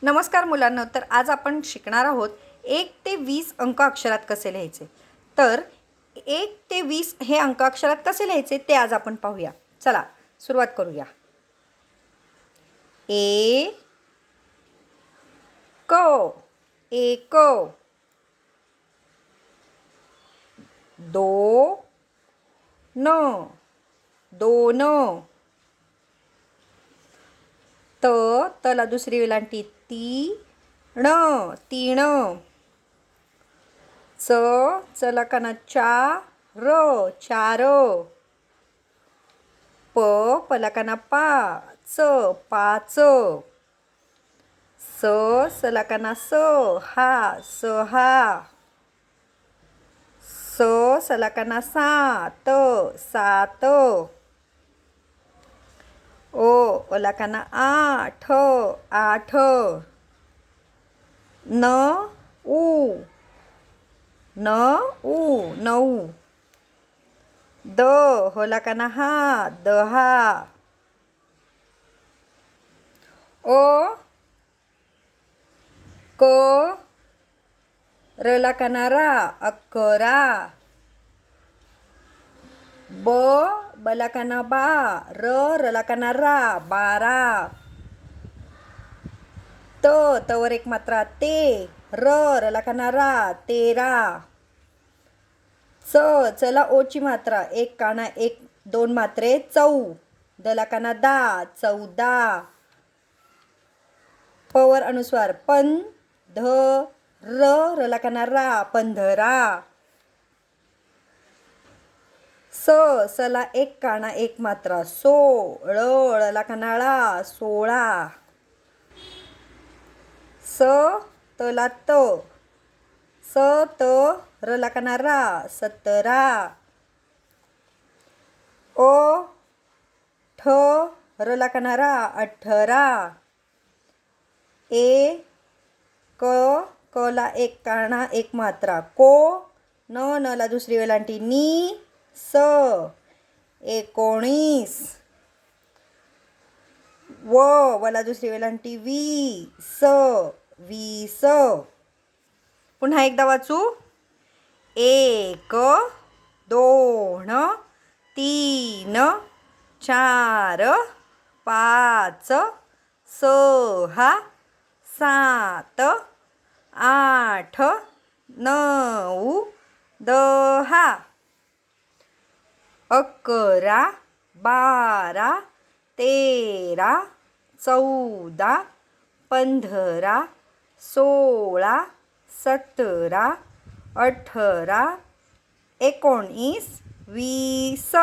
नमस्कार मुलांनो, तर आज आपण शिकणार आहोत 1 ते 20 अंक अक्षरात कसे लिहायचे. तर 1 ते 20 हे अंक अक्षरात कसे लिहायचे ते आज आपण पाहूया. चला सुरुवात करूया. ए क एक, दो न दोन, त तला दुसरी वेलांटी तीन तीन, चला काना चार चार, पला काना पाच पाच, सला काना सहा, सला काना सात सात, ओला काना आठ आठ, नऊ नऊ, होला काना दहा, रला काना अकरा, बला काना रला काना बारा, तवर एक मात्रा ते, रला काना तेरा, चला ओची मात्रा एक काना एक दोन मात्रे दला काना चौदा, पवर अनुस्वार रला काना पंधरा, सला एक काना एक मात्रा ळला काना सोळा, तला रला काना सतरा, रला काना अठरा, कला एक काना एक मात्रा नला दुसरी वेलांटी एकोणीस, वला दुसरी वेलांटी वीस. पुन्हा एकदा वाचू. 1 2 3 4 5 6 7 8 9 10, 11 12 13 14 15 16 17 18 19 20.